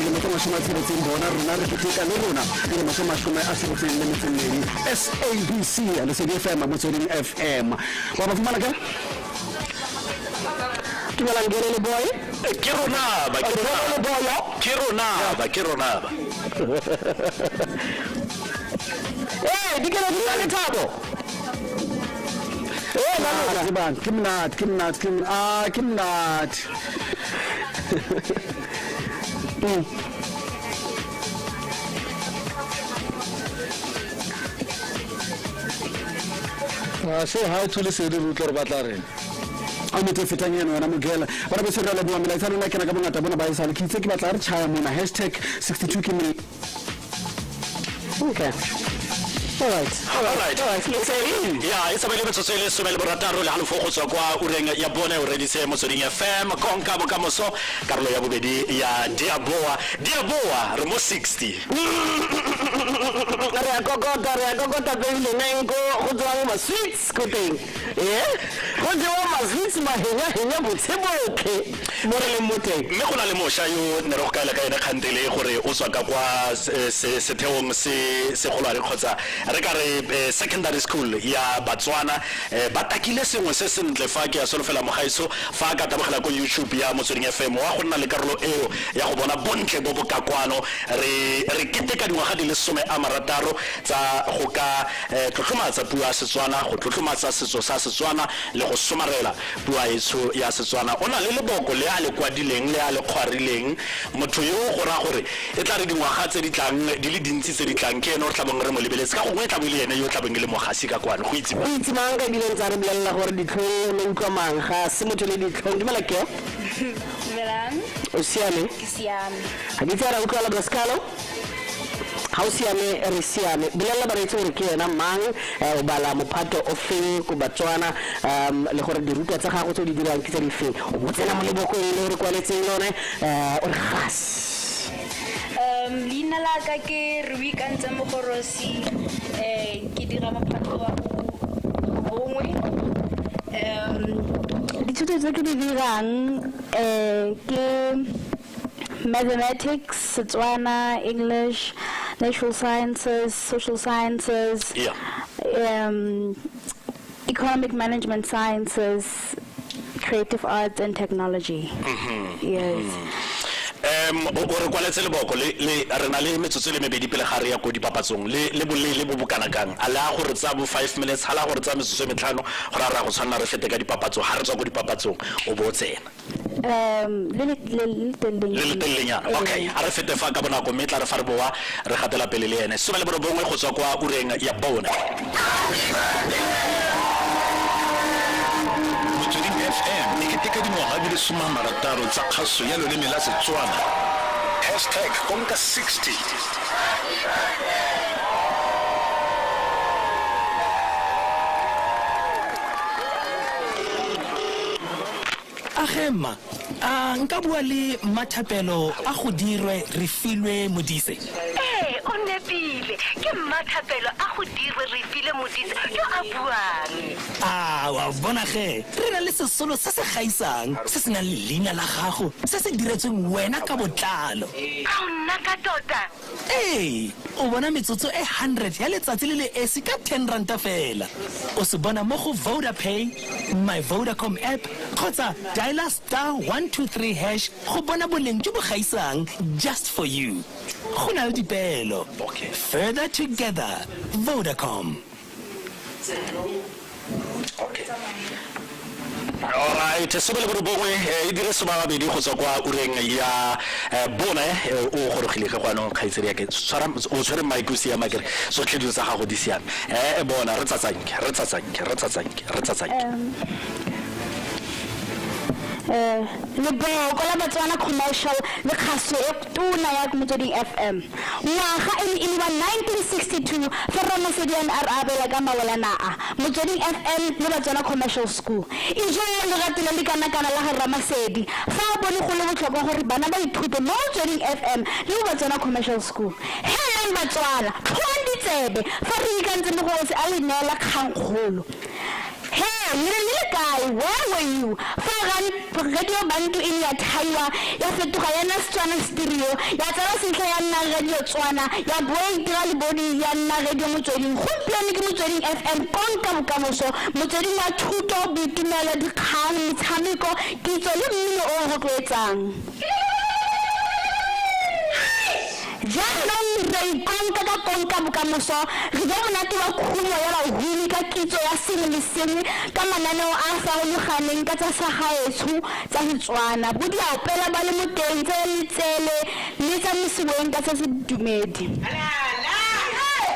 le motho mashome a tsheletseng bona rona re ketika le rona le motho mashome a tsheletseng le metseleng SABC le MotswedingFM Motsweding FM wa ba fumana ka ke la ngere le boy ke rona ba dikela di le thabo la ban kimnat say hi to Lesedi Rutler Batlaren. I'm not fitting in when I'm a girl. But I'm a serial of women. I tell you, I can have a bona by Sal. Keep thinking about our child on hashtag 62 Kimi. Okay. All right. Yeah, it's available to say so Belbrataro Halfo Qua Urenga Yabone already say MotswedingFM, Conca Bocamoso, Carlo Yabubedi, ya Diaboa, Remo 60. Gogota baby Nango, Hodama sweet scooping. Yeah? Hodama sweets my hair, okay. Morale Mote. Mekola Mosha, you Neroka Lagana Candele, Hore, Osaka, Seteong, Sekola Kota. Regare secondary school ya Botswana batakile sengwe se sentle fa ke ya solofela mogaiso fa ka tabogela go YouTube ya MotswedingFM wa gonna le karolo eo ya go bona bontle bo bokakwano re keteka dingwaga di le 16 tsa go ka tlotlomatsa puo ya Setswana go tlotlomatsa setso sa Setswana le go somarela puo ya Setswana ona le leboko le a le kwadileng le a le kgwarileng motho yo go ra gore e tla re dingwaga tse di tlang di le dintsi tse di tlang ke eno tlabong re mo lebeletse ka go tla bile ene yo tlabeng le mogasi ka kwana go itse manga di le tsa re bolella gore ditlhong le ntlomang ga se motho le ditlhong di malake Melang o siame ke siame ha di tsara utlwa la baskalo ha o siame re siame bolella ba re itse gore ke yena mang o bala mophato o feng go Botswana le gore di ruta tsa gago tse di dirang ke tse di feng o botsena mo leboko le re kwaletseng lone o re gas Lina la ka ke Ruikantse Mogorosi ke dira mophato wa bongwe dithuto tse ke di dirang ke mathematics, Setswana, English, natural sciences, social sciences, economic management sciences, creative arts and technology. Yes. Gore kwaletse le boko le rena le metsotso le mebedi pele ga re ya go dipapatsong le bolele bo bokana kang ala gore tsa bo 5 minutes hala gore tsa metsotso metlhano go ra go tshwana re fete ka dipapatso ha re tswa go dipapatsong o bo tsena le tellenyana okay a re fete fa ka bona go metla re fa re boa re gatela pele le ene so le bongwe go tswa kwa ureng ya bona MotswedingFM iketeka dingwaga di le 16 tsa kgaso ya loleme la Setswana #Conca60 Agema nka bua le mathapelo a go dirwe re filwe modise o nepile ke mathapelo a go dirwe re file modise yo a buang wa bona ge re na le sesolo se se gaisang se se nang le leina la gago se se diretsweng wena ka botlalo a nna ka tota o bona metsotso 100 ya letsatsi le le esi ka 10 ranta fela o se bona mo go VodaPay my Vodacom app kgotsa dialer *123# go bona boleng jo bo gaisang just for you go na le dipelo further together Vodacom All right, so le bongwe e dire se ba babedi go tswa kwa ureng ya bona o gorogile ge gwana khaitseri yake tsara o tsere maikusi ya magere so tlhedi tsa gago di siame bona re tsatsanke le boko la Botswana commercial le khaso e tona ya MotswedingFM ngwaga e le 1962 fa Ramasedian Arabela ka mawelana MotswedingFM le Botswana commercial school e jole le ratile le kana la Ramasedi fa bone go le botlhokwa gore bana ba ithute mo MotswedingFM le Botswana commercial school hello Botswana phonditsebe fa re ikantse mo go se a le nela kgangkgolo Hey, little guy, where were you? Radio Bantu in your Taiwa, ya fetoga ya na Setswana stereo, ya tsara sentle ya nna radio Tswana, ya boa itira le body ya nna radio Motsweding. Gompieno ke Motsweding FM konka bokamoso, Motsweding wa thuto, boitumelo, dikgang, metshameko, kitso le mmino o rotloetsang. Jaanong re konka bokamoso, re ja monate wa khumo ya bahumi ka kitso ya sengwe le sengwe ka mananeo a a farologaneng ka tsa sagaetsho tsa Setswana. Bo di apela ba le mo teng tse letsele le tsamisiweng ka tsa sedumedi.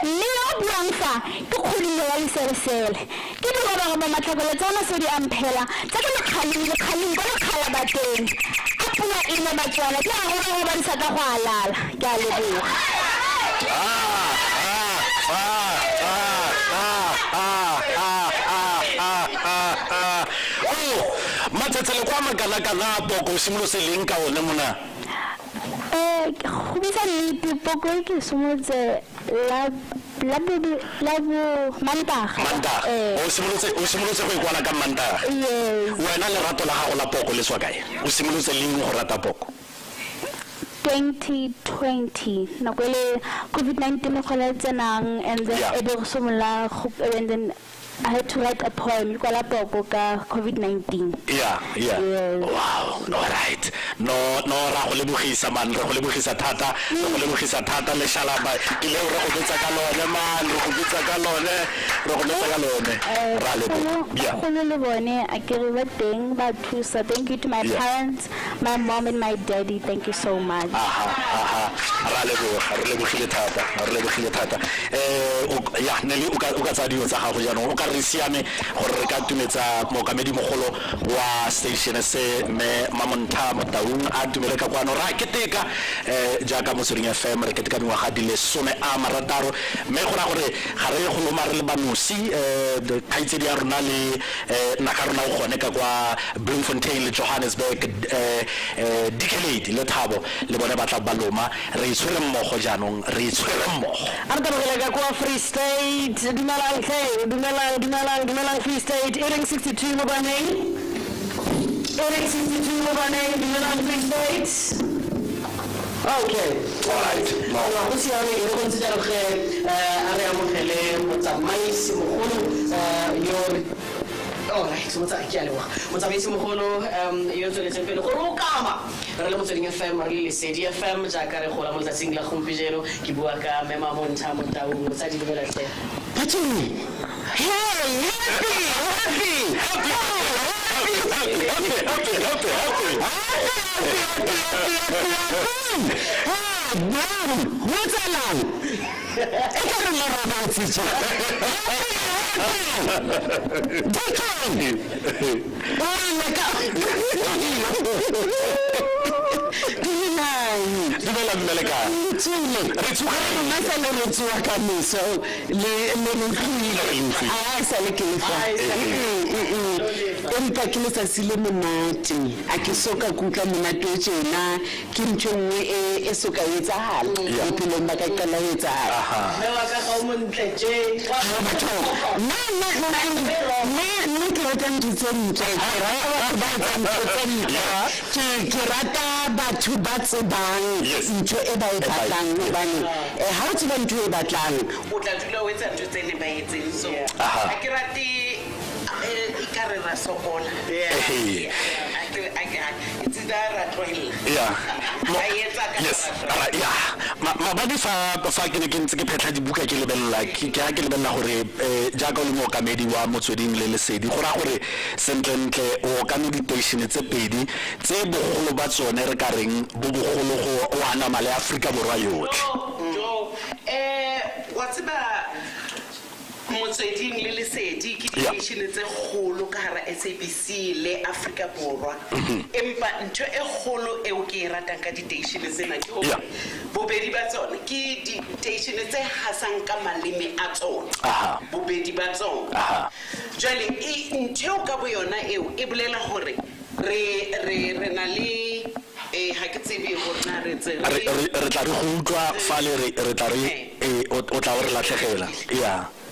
Mme yo buang fa ke kgololo ya leselesele. Ke dirobagabo matlhabelo tsa ona se di amphela tsa ke lekgaleng ba lekgala ba teng. Pula ina Batswana ke a go ba disata go alala ke a leboga. Matsatsele kwa makala-kala poko simolo se leng ka one mona. Go bisa nnete poko e ke simolotse la Mantaga. O simolotse go ikwala ka Mantaga. Yes. Wena lerato la gago la poko le swa kae? O simolotse leng go rata poko? 2020 nako le COVID-19 go le tsenang and then e be go somola and then I had to write a poem kwala poko ka COVID-19. Yeah. Wow, all right. No ra go lebogisa man, re go lebogisa thata, le shalaba ke le re go betsa ka lone man, re go betsa ka lone. Ra le go le bone a ke re ba teng ba thusa. Thank you to my parents, my mom and my daddy. Thank you so much. Ra le bogile thata. Ya nele o ka tsa dio tsa gago jano o ka re siame gore re ka tumetsa mokamedi mogolo wa station se me Mamonta Motaung a tumele ka kwano ra keteka jaaka Motsweding FM re keteka dingwaga di le 16 me gora gore ga re go loma re le banosi kaitsedi ya rona le nakarona go gone ka kwa Bloemfontein le Johannesburg Dikeledi le Thabo le bone batla baloma re itshwere mmogo jaanong re itshwere mmogo a re tabogela ka kwa Free State dumelang Free State Ering 62 mo baneng dumelang Free State. Okay, all right. Go siame e go ntse jalo ge a re amogele motsamaisi mogolo yo all right, so ke a leboga motsamaisi mogolo yo tsweletseng pele go rokama re le Motsweding FM re le Lesedi FM jaaka re gola mo tsatsing la gompieno ke bua ka Mema Monta Motaung tsa di dumela tle Batsweni. Hey, empa ke letsatsi le monate a ke soka kutlwa monate o tjena ke ntho nngwe e soka etsagala bophelong ba ka qala ho etsahala ke rata ntho tse ntle ke rata batho ba tsebang ntho e ba e batlang hobane ha o tseba ntho e batlang o tla dula o etsa ntho tse nepahetseng so ha ke rate ikare ra sokola it's that ratwell yes mabadi fa ke ne ke ntse ke phetla dibuka ke lebella gore jaaka le mokamedi wa Motsweding le Lesedi go ra gore sentlentle o ka me di-station tse pedi tse bogolo ba tsone re ka reng bogolo go ana male Afrika borwa yotlhe what's about Motsweding le Lesedi ke di-station tse kgolo ka hara SABC le Afrika Borwa empa ntho e kgolo eo ke e ratang ka di-station tsena ke hore bobedi ba tsona ke di-station tse hasang ka maleme a tsona bobedi ba tsona jwale ntho ka boyona eo e bolela hore re na le ha ke tsebe gore na re tse re tla re go utlwa fa le re tla re o tla re latlhegela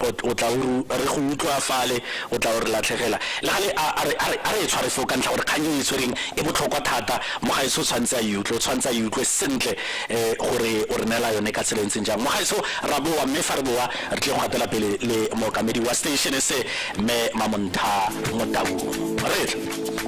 o tla re go utlwa fale o tla re latlhegela le gale a re tshware fo ka ntlha gore kgang e tshwereng e botlhokwa thata mogaetso tshwantse a utlwe sentle gore o re nela yone ka tsela ntseng jang mogaetso ra boa mme fa re boa re tle go gatela pele le mookamedi wa station se mme Mamontha Motau re